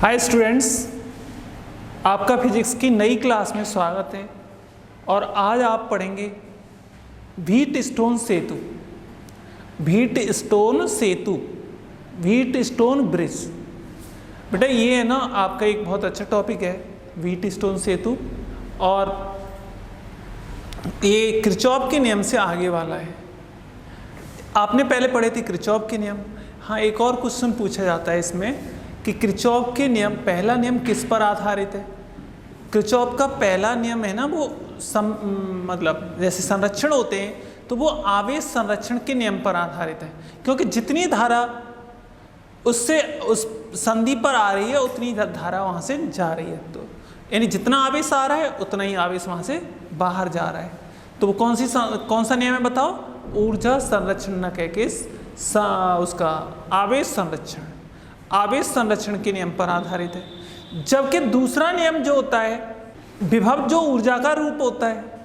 Hi students, आपका physics की नई क्लास में स्वागत है। और आज आप पढ़ेंगे व्हीट स्टोन सेतु, व्हीट स्टोन ब्रिज। बेटा ये है ना आपका एक बहुत अच्छा टॉपिक है व्हीट स्टोन सेतु, और ये किरचॉफ के नियम से आगे वाला है। आपने पहले पढ़े थे किरचॉफ के नियम। हाँ, एक और क्वेश्चन पूछा जाता है इसमें कि किरचॉफ के नियम, पहला नियम किस पर आधारित है। किरचॉफ का पहला नियम है ना वो मतलब जैसे संरक्षण होते हैं तो वो आवेश संरक्षण के नियम पर आधारित है, क्योंकि जितनी धारा उससे उस संधि पर आ रही है उतनी धारा वहाँ से जा रही है। तो यानी जितना आवेश आ रहा है उतना ही आवेश वहाँ से बाहर जा रहा है। तो वो कौन सा नियम है बताओ? ऊर्जा संरक्षण न कह के उसका आवेश संरक्षण के नियम पर आधारित है। जबकि दूसरा नियम जो होता है विभव, जो ऊर्जा का रूप होता है,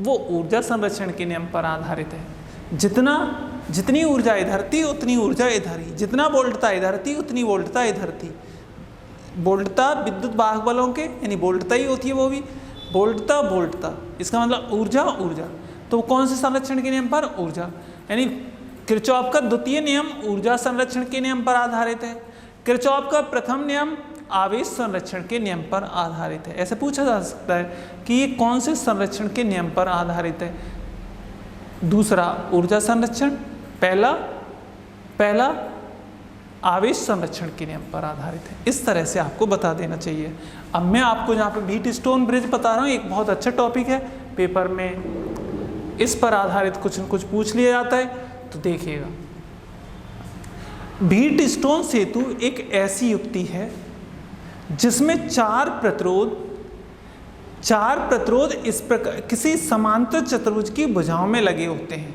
वो ऊर्जा संरक्षण के नियम पर आधारित है। जितनी ऊर्जा इधर थी उतनी ऊर्जा इधर ही, जितना वोल्टता इधर थी उतनी वोल्टता इधर थी। वोल्टता विद्युत वाहक बलों के यानी वोल्टता ही होती है, वो भी वोल्टता, इसका मतलब ऊर्जा। तो कौन से संरक्षण के नियम पर? ऊर्जा। यानी किरचॉफ का द्वितीय नियम ऊर्जा संरक्षण के नियम पर आधारित है, किरचॉफ का प्रथम नियम आवेश संरक्षण के नियम पर आधारित है। ऐसे पूछा जा सकता है कि ये कौन से संरक्षण के नियम पर आधारित है। दूसरा ऊर्जा संरक्षण, पहला आवेश संरक्षण के नियम पर आधारित है। इस तरह से आपको बता देना चाहिए। अब मैं आपको यहाँ पे व्हीट स्टोन ब्रिज बता रहा हूँ, एक बहुत अच्छा टॉपिक है, पेपर में इस पर आधारित कुछ न कुछ पूछ लिया जाता है, तो देखिएगा। व्हीट स्टोन सेतु एक ऐसी युक्ति है जिसमें चार प्रतिरोध इस प्रकार किसी समांतर चतुर्भुज की भुजाओं में लगे होते हैं,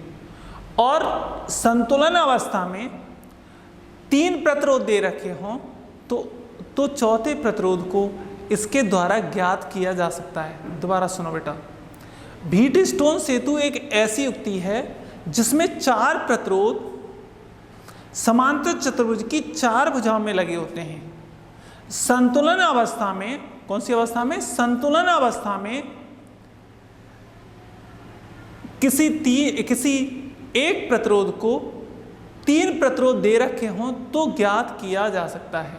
और संतुलन अवस्था में तीन प्रतिरोध दे रखे हों तो चौथे प्रतिरोध को इसके द्वारा ज्ञात किया जा सकता है। दोबारा सुनो बेटा, व्हीट स्टोन सेतु एक ऐसी युक्ति है जिसमें चार प्रतिरोध समांतर चतुर्भुज की चार भुजाओं में लगे होते हैं। संतुलन अवस्था में, कौन सी अवस्था में? संतुलन अवस्था में किसी एक प्रतिरोध को तीन प्रतिरोध दे रखे हों तो ज्ञात किया जा सकता है।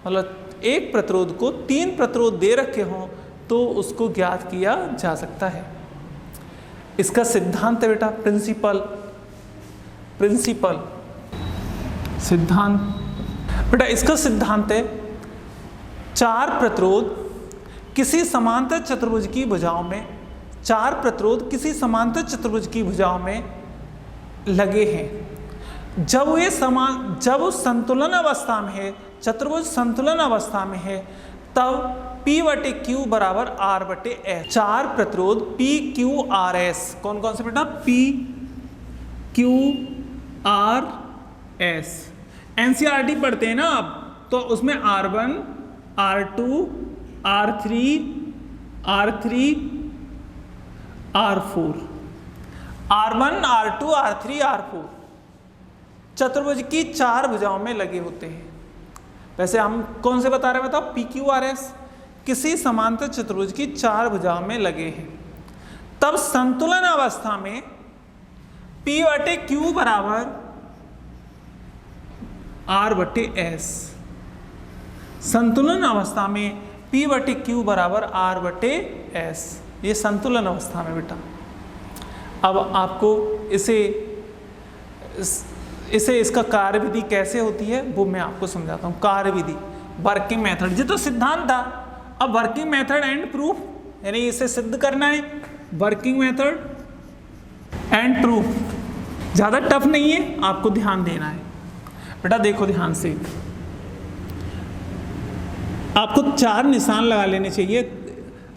मतलब एक प्रतिरोध को तीन प्रतिरोध दे रखे हों तो उसको ज्ञात किया जा सकता है। इसका सिद्धांत है बेटा प्रिंसिपल सिद्धांत। बेटा इसका सिद्धांत है चार प्रतिरोध किसी समांतर चतुर्भुज की भुजाओं में, चार प्रतिरोध किसी समांतर चतुर्भुज की भुजाओं में लगे हैं। जब वो संतुलन अवस्था में है, चतुर्भुज संतुलन अवस्था में है, तब P/Q बराबर R/S। चार प्रतिरोध PQRS, कौन कौन से बेटा? PQRS। NCERT पढ़ते हैं ना आप, तो उसमें R1, R2, R3, R4, R1, R2, R3, R4 चतुर्भुज की चार भुजाओं में लगे होते हैं। वैसे हम कौन से बता रहे हैं बताओ? PQRS किसी समांतर चतुर्भुज की चार भुजाओं में लगे हैं। तब संतुलन अवस्था में P/Q बराबर R/S। संतुलन अवस्था में P/Q बराबर R/S, ये संतुलन अवस्था में बेटा। अब आपको इसका कार्यविधि कैसे होती है वो मैं आपको समझाता हूँ। कार्यविधि, वर्किंग मेथड, ये तो सिद्धांत था। अब वर्किंग मेथड एंड प्रूफ, यानी इसे सिद्ध करना है। वर्किंग मेथड एंड प्रूफ ज़्यादा टफ नहीं है, आपको ध्यान देना है बेटा। देखो ध्यान से, आपको चार निशान लगा लेने चाहिए।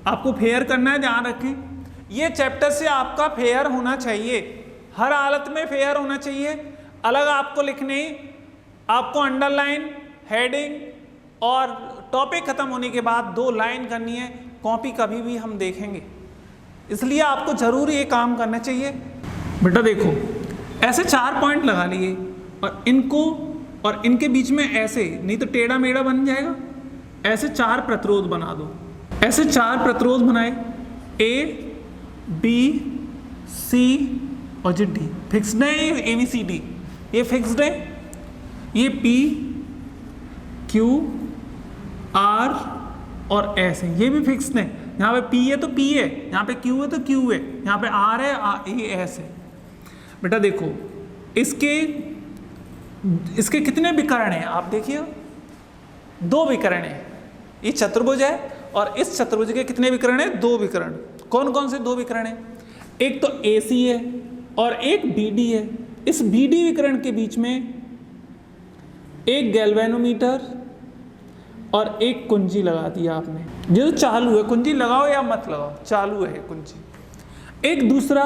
आपको फेयर करना है, ध्यान रखें। ये चैप्टर से आपका फेयर होना चाहिए, हर हालत में फेयर होना चाहिए। अलग आपको लिखने, आपको अंडरलाइन, हेडिंग और टॉपिक खत्म होने के बाद 2 लाइन करनी है। कॉपी कभी भी हम देखेंगे, इसलिए आपको जरूर ये काम करना चाहिए बेटा। देखो ऐसे 4 पॉइंट लगा लिए और इनको और इनके बीच में ऐसे, नहीं तो टेढ़ा मेढ़ा बन जाएगा, ऐसे 4 प्रतिरोध बना दो, ऐसे 4 प्रतिरोध बनाए, A, B, C और जो D फिक्स्ड है, ये ABCD ये फिक्स्ड है, ये P, Q, R और S है, ये भी फिक्स्ड है। यहाँ पे P है तो P है, यहाँ पे Q है तो Q है, यहाँ पे R है, ये S है। बेटा देखो इसके कितने विकर्ण हैं आप देखिए, 2 विकर्ण हैं। ये चतुर्भुज है और इस चतुर्भुज के कितने विकर्ण हैं? 2 विकर्ण। कौन कौन से 2 विकर्ण हैं? एक तो AC है और एक BD है। इस BD विकर्ण के बीच में एक गैल्वेनोमीटर और एक कुंजी लगा दिया आपने, जो चालू है। कुंजी लगाओ या मत लगाओ, चालू है कुंजी। एक दूसरा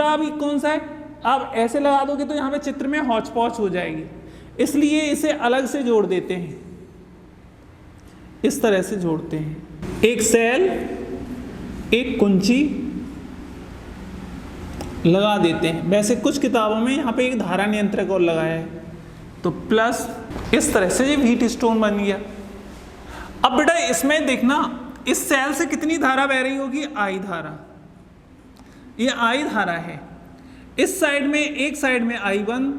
अभी कौन सा है? आप ऐसे लगा दोगे तो यहाँ पे चित्र में हौच पौच हो जाएगी, इसलिए इसे अलग से जोड़ देते हैं, इस तरह से जोड़ते हैं। एक सेल, एक कुंजी लगा देते हैं। वैसे कुछ किताबों में यहाँ पे एक धारा नियंत्रक और लगाया है, तो प्लस इस तरह से ये व्हीट स्टोन बन गया। अब बेटा इसमें देखना, इस सेल से कितनी धारा बह रही होगी? I धारा, ये I धारा है। इस साइड में, एक साइड में I1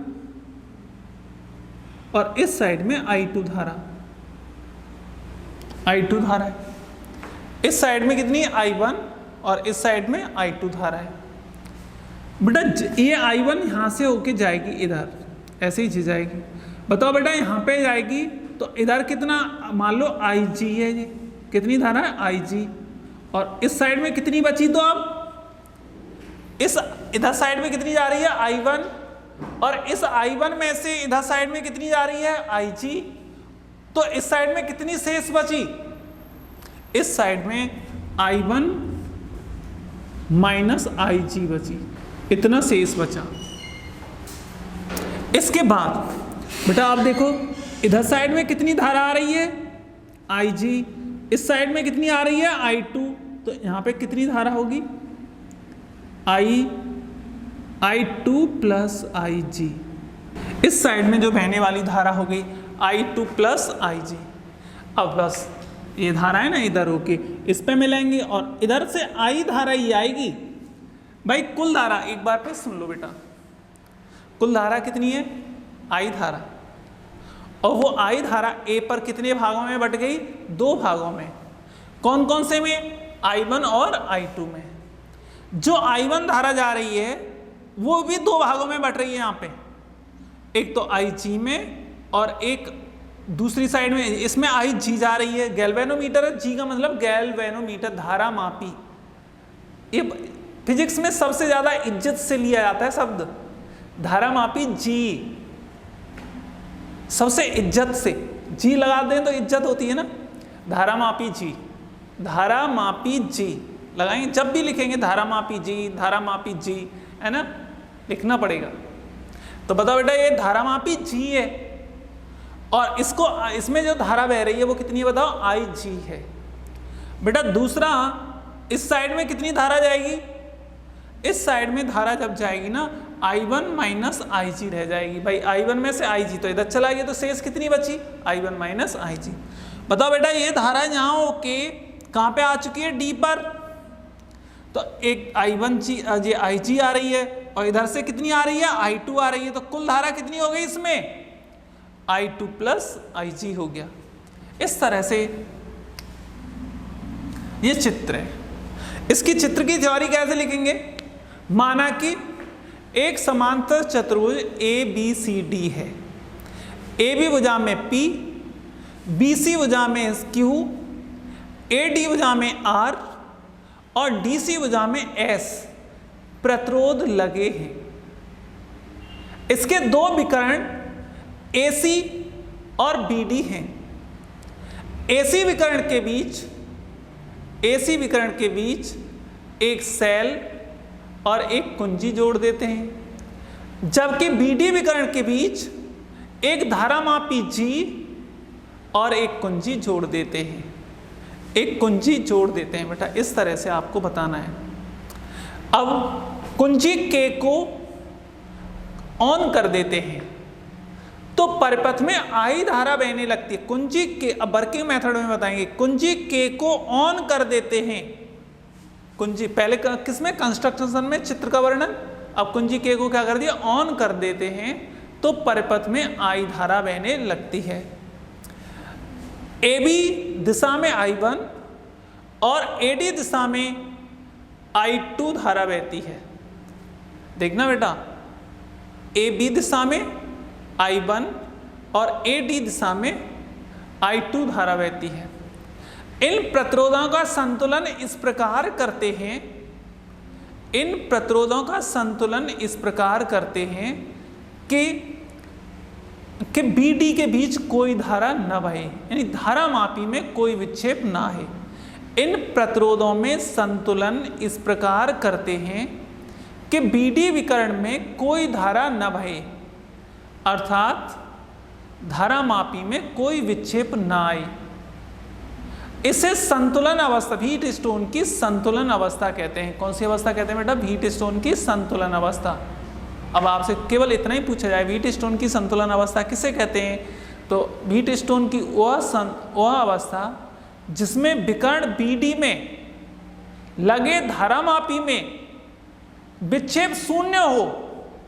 और इस साइड में I2 धारा, I2 धारा है। इस साइड में कितनी? I1 और इस साइड में I2 धारा है। बेटा ये I1 यहाँ से होके जाएगी इधर, ऐसे ही जाएगी। बताओ बेटा यहाँ पे जाएगी तो इधर कितना, मान लो IG है, ये कितनी धारा है? IG। और इस साइड में कितनी बची? तो अब इस इधर साइड में कितनी जा रही है? I1। और इस I1 में से इधर साइड में कितनी जा रही है? IG। तो इस साइड में कितनी शेष बची? इस साइड में I1 माइनस IG बची, इतना शेष बचा। इसके बाद बेटा आप देखो, इधर साइड में कितनी धारा आ रही है? IG। इस साइड में कितनी आ रही है? I2। तो यहाँ पे कितनी धारा होगी? I2 plus IG। इस साइड में जो बहने वाली धारा हो गई I2 प्लस IG। अब बस ये धारा है ना, इधर होके इस पे मिलेंगे और इधर से I धारा ही आएगी। भाई कुल धारा एक बार पे सुन लो बेटा, कुल धारा कितनी है? I धारा। और वो I धारा A पर कितने भागों में बट गई? 2 भागों में। कौन कौन से में? I1 और I2 में। जो I1 धारा जा रही है वो भी 2 भागों में बट रही है यहाँ पे, एक तो IG में और एक दूसरी साइड में, इसमें IG जा रही है। गैल्वेनोमीटर, G का मतलब गैल्वेनोमीटर, धारा मापी। ये फिजिक्स में सबसे ज्यादा इज्जत से लिया जाता है शब्द, धारा मापी G, सबसे इज्जत से। G लगा दें तो इज्जत होती है ना। धारा मापी G, धारा मापी G लगाएंगे, जब भी लिखेंगे धारा मापी G, धारा मापी G, है ना, लिखना पड़ेगा। तो बताओ बेटा ये धारा मापी G है और इसको, इसमें जो धारा बह रही है वो कितनी है बताओ? IG है। बेटा दूसरा, इस साइड में कितनी धारा जाएगी? इस साइड में धारा जब जाएगी ना, I1 माइनस IG रह जाएगी। भाई I1 में से IG तो इधर चला गया, तो शेष कितनी बची? I1 minus IG। बताओ बेटा ये धारा यहाँ होके कहाँ पे आ चुकी है? D पर। तो एक IG आ रही है और इधर से कितनी आ रही है? I2 आ रही है। तो कुल धारा कितनी हो गई इसमें? I2 प्लस IG हो गया। इस तरह से ये चित्र है। इसकी चित्र की थ्योरी कैसे लिखेंगे? माना कि एक समांतर चतुर्भुज ABCD है। AB भुजा में P, BC भुजा में Q, AD भुजा में R और DC भुजा में S प्रतिरोध लगे हैं। इसके 2 विकर्ण AC और BD हैं। AC विकर्ण के बीच एक सेल और एक कुंजी जोड़ देते हैं, जबकि BD विकर्ण के बीच एक धारामापी G और एक कुंजी जोड़ देते हैं। एक कुंजी जोड़ देते हैं बेटा, इस तरह से आपको बताना है। अब कुंजी K को ऑन कर देते हैं। तो परिपथ में आई धारा बहने लगती है। कुंजी के, अब वर्किंग मेथड में बताएंगे, कुंजी के को ऑन कर देते हैं। कुंजी पहले किसमें, कंस्ट्रक्शन में चित्र का वर्णन, अब कुंजी के को क्या कर दिया, ऑन कर देते हैं, तो परिपथ में आई धारा बहने लगती है। AB दिशा में I1 और AD दिशा में I2 धारा बहती है। देखना बेटा, AB दिशा में I1 और AD दिशा में I2 धारा बहती है। इन प्रतिरोधों का संतुलन इस प्रकार करते हैं, इन प्रतिरोधों का संतुलन इस प्रकार करते हैं कि BD के बीच कोई धारा न बहे, यानी धारा मापी में कोई विक्षेप ना है। इन प्रतिरोधों में संतुलन इस प्रकार करते हैं कि BD विकर्ण में कोई धारा न बहे, अर्थात धारा मापी में कोई विक्षेप ना आए। इसे संतुलन अवस्था, हीट स्टोन की संतुलन अवस्था कहते हैं। कौन सी अवस्था कहते हैं बेटा, हीट स्टोन की संतुलन अवस्था। अब आपसे केवल इतना ही पूछा जाए, हीट स्टोन की संतुलन अवस्था किसे कहते हैं, तो हीट स्टोन की वह अवस्था जिसमें विकर्ण BD में लगे धारामापी में विक्षेप शून्य हो,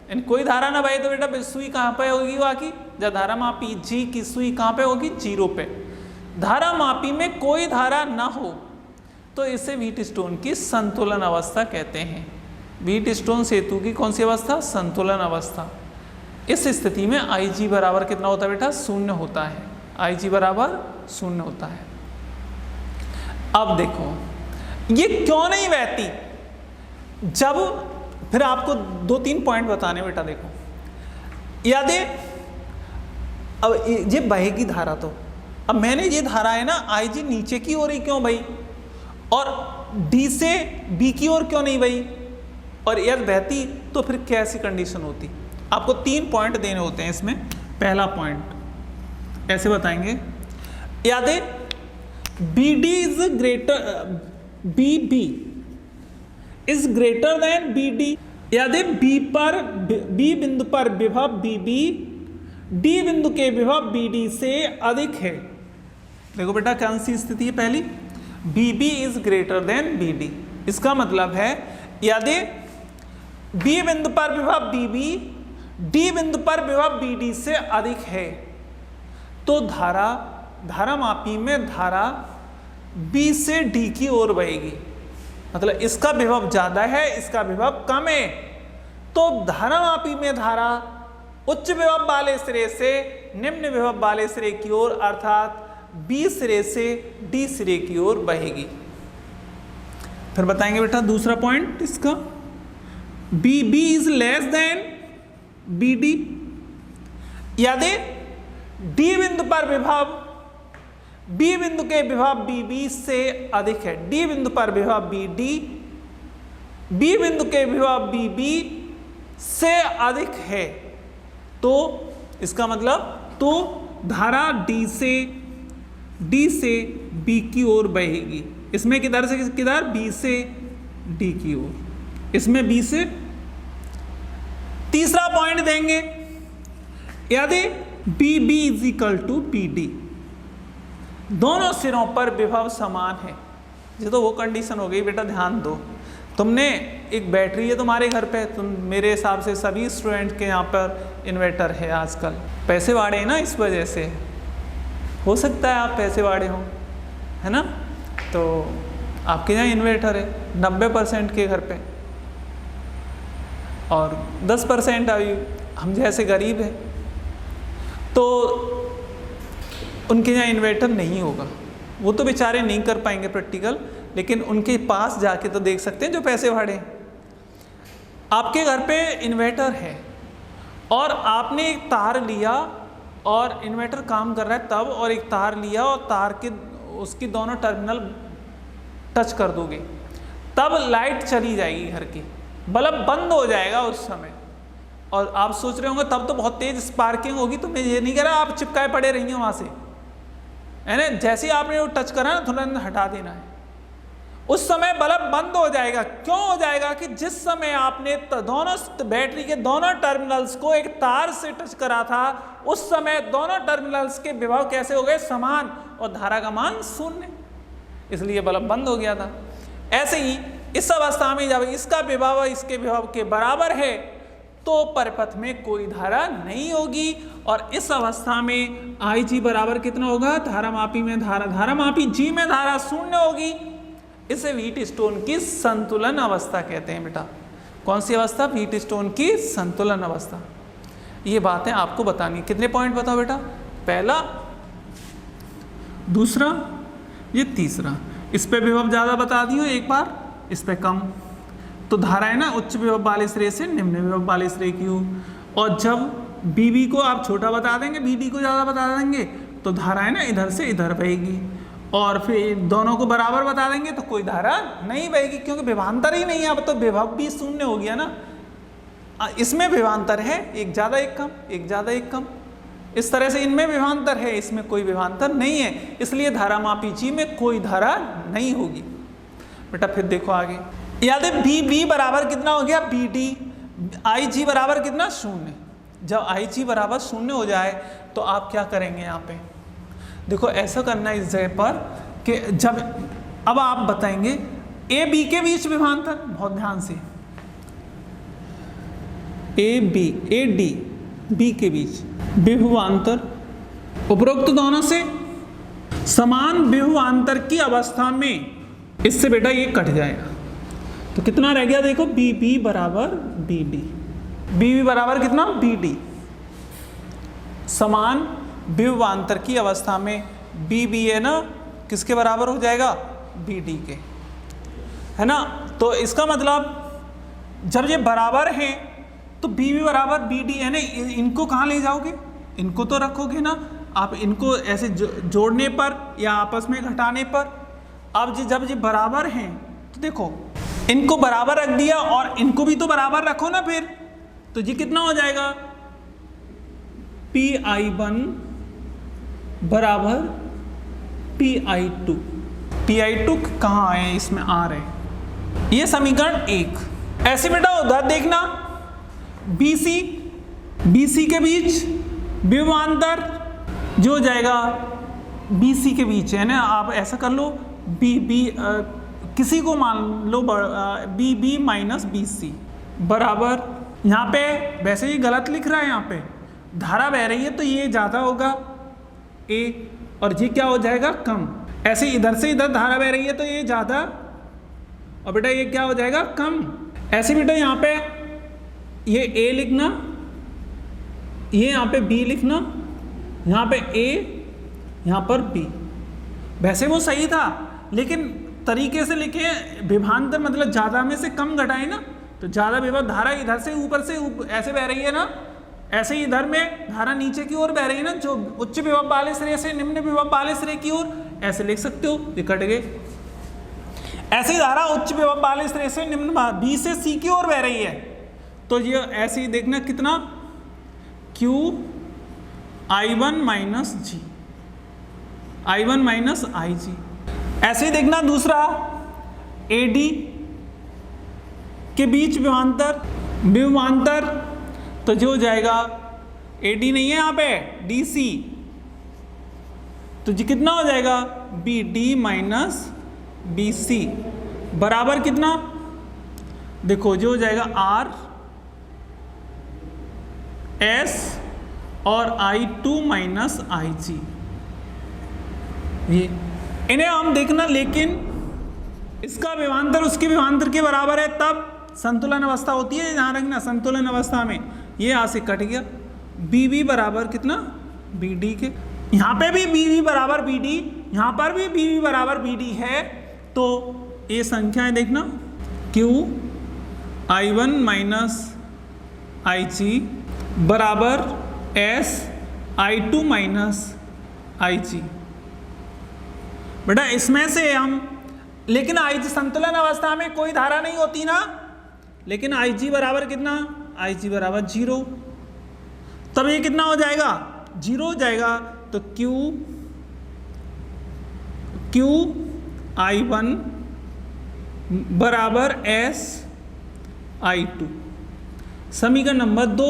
यानी कोई धारा ना बहे, तो बेटा सुई कहाँ पे होगी वहाँ की, जब धारामापी G की सुई कहाँ पे होगी, 0 पे। धारामापी में कोई धारा ना हो तो इसे व्हीट स्टोन की संतुलन अवस्था कहते हैं। व्हीट स्टोन सेतु की कौन सी अवस्था, संतुलन अवस्था। इस स्थिति में Ig बराबर कितना होता है बेटा, 0 होता है। Ig बराबर 0 होता है। अब देखो ये क्यों नहीं बहती, जब फिर आपको 2-3 पॉइंट बताने बेटा। देखो याद है, अब ये बहेगी धारा, तो अब मैंने ये धारा है ना Ig नीचे की ओर ही क्यों बही, और D से B की ओर क्यों नहीं बही, और यदि बहती तो फिर कैसी कंडीशन होती। आपको 3 पॉइंट देने होते हैं इसमें। पहला पॉइंट ऐसे बताएंगे, याद है BD is greater, BB is greater than BD। याद है B बिंदु पर विभव BB D बिंदु के विभव BD से अधिक है। देखो बेटा कौन सी स्थिति है पहली, BB is greater than BD। इसका मतलब है यदि B बिंदु पर विभव BB D बिंदु पर विभव BD से अधिक है तो धारामापी में धारा B से D की ओर बहेगी। मतलब इसका विभव ज्यादा है, इसका विभव कम है, तो धारामापी में धारा उच्च विभव वाले सिरे से निम्न विभव वाले सिरे की ओर, अर्थात B सिरे से D सिरे की ओर बहेगी। फिर बताएंगे बेटा दूसरा पॉइंट इसका, BB is less than BD। यदि D बिंदु पर विभव B बिंदु के विभव BB से अधिक है, D बिंदु पर विभव BD B बिंदु के विभव BB से अधिक है, तो इसका मतलब तो धारा D से B की ओर बहेगी। इसमें किधर से किधर, B से D की ओर, इसमें B से। तीसरा पॉइंट देंगे, यदि BB is equal to BD, दोनों सिरों पर विभव समान है। ये तो वो कंडीशन हो गई बेटा, ध्यान दो। तुमने एक बैटरी है तुम्हारे घर पे, तुम मेरे हिसाब से सभी स्टूडेंट के यहाँ पर इन्वर्टर है आजकल। पैसे वाड़े हैं ना, इस वजह से हो सकता है आप पैसे वाड़े हो, है ना, तो आपके यहाँ इन्वर्टर है 90% के घर पे, और 10% अभी हम जैसे गरीब है तो उनके यहाँ इन्वर्टर नहीं होगा। वो तो बेचारे नहीं कर पाएंगे प्रैक्टिकल, लेकिन उनके पास जाके तो देख सकते हैं जो पैसे वाड़े। आपके घर पे इन्वर्टर है और आपने एक तार लिया और इन्वर्टर काम कर रहा है तब, और एक तार लिया और तार के उसकी दोनों टर्मिनल टच कर दोगे, तब लाइट चली जाएगी घर की, बल्ब बंद हो जाएगा उस समय। और आप सोच रहे होंगे तब तो बहुत तेज स्पार्किंग होगी, तो मैं ये नहीं कह रहा आप चिपकाए पड़े रहिए वहाँ से, है ना। जैसे ही आपने वो टच करा ना, तुरंत हटा देना है। उस समय बल्ब बंद हो जाएगा। क्यों हो जाएगा? कि जिस समय आपने दोनों बैटरी के दोनों टर्मिनल्स को एक तार से टच करा था, उस समय दोनों टर्मिनल्स के विभव कैसे हो गए? समान, और धारा का मान 0, इसलिए बल्ब बंद हो गया था। ऐसे ही इस अवस्था में जब इसका विभव इसके विभव के बराबर है तो परिपथ में कोई धारा नहीं होगी, और इस अवस्था में IG बराबर कितना होगा? धारामापी में धारा, धारामापी G में धारा 0 होगी। इसे व्हीटस्टोन की संतुलन अवस्था कहते हैं बेटा। कौन सी अवस्था? व्हीटस्टोन की संतुलन अवस्था। ये बातें आपको बतानी। कितने पॉइंट बताओ बेटा? पहला, दूसरा, ये तीसरा। इस पे विभव ज़्यादा बता दियो एक बार, इस पे कम। तो धारा है ना उच्च विभव वाले श्रेय से निम्न विभव वाले श्रेय की हो, और जब BB को आप छोटा बता देंगे, BD को ज़्यादा बता देंगे, तो धारा है ना इधर से इधर बहेगी, और फिर दोनों को बराबर बता देंगे तो कोई धारा नहीं बहेगी, क्योंकि विभवांतर ही नहीं है। अब तो विभव भी 0 हो गया ना। इसमें विभवांतर है, एक ज़्यादा एक कम, एक ज़्यादा एक कम। इस तरह से इनमें विभवांतर है, इसमें कोई विभवांतर नहीं है, इसलिए धारामापी G में कोई धारा नहीं होगी। बेटा फिर देखो आगे, याद है BB बराबर कितना हो गया? BD। IG बराबर कितना? 0। जब IG बराबर 0 हो जाए तो आप क्या करेंगे? यहाँ पे देखो ऐसा करना है इस जगह पर कि जब अब आप बताएंगे AB के बीच विभवांतर, बहुत ध्यान से, AB AD B के बीच विभवांतर, उपरोक्त दोनों से समान विभवांतर की अवस्था में इससे बेटा ये कट जाएगा, तो कितना रह गया? देखो BB बराबर BD, BB बराबर कितना? BD। समान विभवांतर की अवस्था में BB है ना किसके बराबर हो जाएगा? BD के, है ना। तो इसका मतलब जब ये बराबर हैं तो BB बराबर BD है ना, इनको कहाँ ले जाओगे? इनको तो रखोगे ना आप, इनको ऐसे जोड़ने पर या आपस में घटाने पर। अब जब ये बराबर हैं तो देखो इनको बराबर रख दिया और इनको भी तो बराबर रखो ना फिर, तो ये कितना हो जाएगा? PI1 बराबर PI2। PI2 कहाँ आए? इसमें आ रहे, ये समीकरण 1। ऐसे बेटा उधर देखना, BC के बीच विभवांतर जो हो जाएगा BC के बीच है ना, आप ऐसा कर लो किसी को मान लो BB माइनस BC बराबर, यहाँ पे वैसे ही गलत लिख रहा है, यहाँ पे धारा बह रही है तो ये ज़्यादा होगा A, और ये क्या हो जाएगा? कम। ऐसे इधर से इधर धारा बह रही है तो ये ज़्यादा, और बेटा ये क्या हो जाएगा? कम। ऐसे बेटा यहाँ पे ये A लिखना, ये यहाँ पे B लिखना, यहाँ पे A, यहाँ पर B। वैसे वो सही था, लेकिन तरीके से लिखे विभवांतर मतलब ज़्यादा में से कम घटाए ना, तो ज़्यादा विभव धारा इधर से ऊपर से ऐसे बह रही है ना, ऐसे ही इधर में धारा नीचे की ओर बह रही है ना, जो उच्च विभव वाले श्रेय से निम्न विभव वाले श्रेय की ओर, ऐसे लिख सकते हो, ये कट गए। ऐसे ही धारा उच्च विभव वाले श्रेय से निम्न B से C की ओर बह रही है, तो ये ऐसे ही देखना कितना? QI1 minus G, I1 minus IG। ऐसे ही देखना दूसरा, AD के बीच विभवांतर, तो जो हो जाएगा AD नहीं है यहाँ पे, DC, तो जी कितना हो जाएगा? BD माइनस BC बराबर कितना? देखो जो हो जाएगा R S और I2 माइनस IG। ये इन्हें हम देखना, लेकिन इसका विभवांतर उसके विभवांतर के बराबर है तब संतुलन अवस्था होती है। ध्यान रखना, संतुलन अवस्था में ये यहाँ से कट गया। BB बराबर कितना? BD के, यहाँ पे भी BB बराबर BD, यहाँ पर भी BB बराबर BD है, तो ये संख्याएं देखना, QI1 माइनस IG बराबर SI2 माइनस IG। बेटा इसमें से हम, लेकिन IG संतुलन अवस्था में कोई धारा नहीं होती ना, लेकिन IG बराबर कितना? IG बराबर 0, तब ये कितना हो जाएगा? 0 हो जाएगा। तो QI1 बराबर एस आई टू। समीकरण नंबर 2।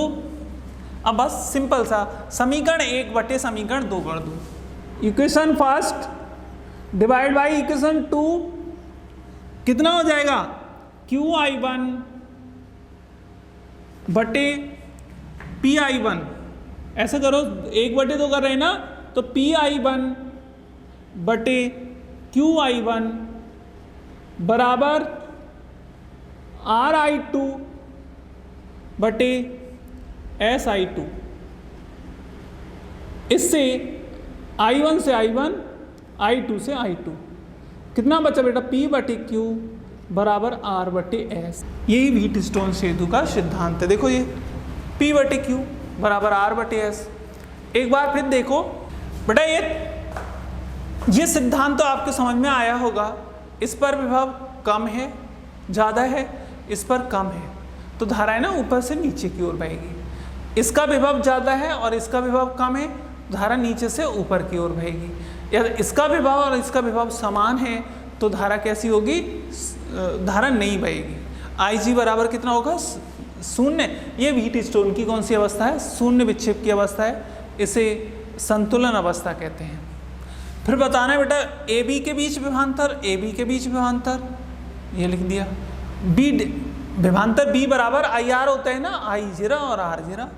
अब बस सिंपल सा समीकरण 1 बटे समीकरण 2 कर दो। Equation first divide by equation 2 कितना हो जाएगा, क्यू आई वन बटे पी आई वन। ऐसा करो 1 बटे 2 कर रहे हैं ना, तो पी आई वन बटे क्यू आई वन बराबर आर आई टू बटे एस आई टू। इससे आई वन से आई वन, आई टू से आई टू, कितना बचा बेटा, P बटे Q बराबर R बटे एस। यही व्हीटस्टोन सेतु का सिद्धांत है। देखो ये P बटे Q बराबर R बटे एस। एक बार फिर देखो बेटा, ये सिद्धांत तो आपके समझ में आया होगा। इस पर विभव कम है, ज़्यादा है, इस पर कम है, तो धाराएं ना ऊपर से नीचे की ओर बहेगी। इसका विभव ज़्यादा है और इसका विभव कम है, धारा नीचे से ऊपर की ओर बहेगी। यदि इसका विभव और इसका विभव समान है तो धारा कैसी होगी, धारा नहीं बहेगी। आई जी बराबर कितना होगा, शून्य। ये व्हीटस्टोन की कौन सी अवस्था है, शून्य विक्षेप की अवस्था है, इसे संतुलन अवस्था कहते हैं। फिर बताना है बेटा ए बी के बीच विभवांतर, ए बी के बीच विभवांतर, ये लिख दिया। बी विभवांतर बी बराबर आई आर होता है ना, आई जीरा और आर जीरा,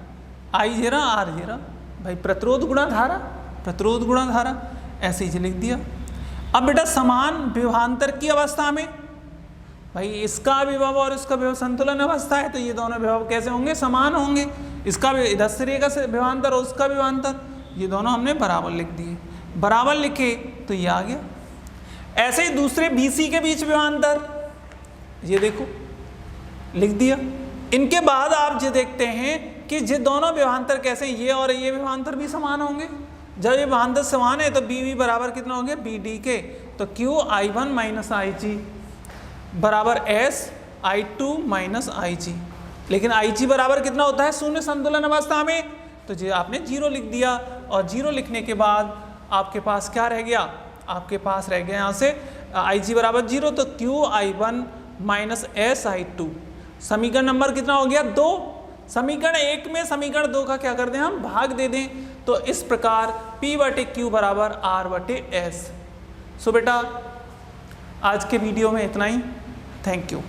आई जीरा आर जीरा, भाई प्रतिरोध गुणा धारा, प्रतिरोध गुणा धारा, ऐसे ही लिख दिया। अब बेटा समान विभवांतर की अवस्था में, भाई इसका विभव और इसका विभव संतुलन अवस्था है, तो ये दोनों विभव कैसे होंगे, समान होंगे। इसका इधर से रहेगा विभवांतर और उसका विभवांतर, ये दोनों हमने बराबर लिख दिए। बराबर लिखे तो ये आ गया। ऐसे ही दूसरे BC के बीच विभवांतर, ये देखो लिख दिया। इनके बाद आप ये देखते हैं कि ये दोनों विभवांतर कैसे, ये और ये विभवांतर भी समान होंगे। जब ये विभवांतर समान है तो BV बराबर कितना हो गया, BD के, तो Q आई वन माइनस आई जी बराबर S आई टू माइनस आई जी। लेकिन आई जी बराबर कितना होता है शून्य संतुलन अवस्था में, तो ये आपने 0 लिख दिया। और 0 लिखने के बाद आपके पास क्या रह गया, आपके पास रह गया यहाँ से आई जी बराबर 0, तो Q I one minus S I two. समीकरण नंबर कितना हो गया, 2। समीकरण 1 में समीकरण 2 का क्या कर दें, हम भाग दे दें, तो इस प्रकार P बटे Q बराबर R बटे S। सो बेटा आज के वीडियो में इतना ही। Thank you.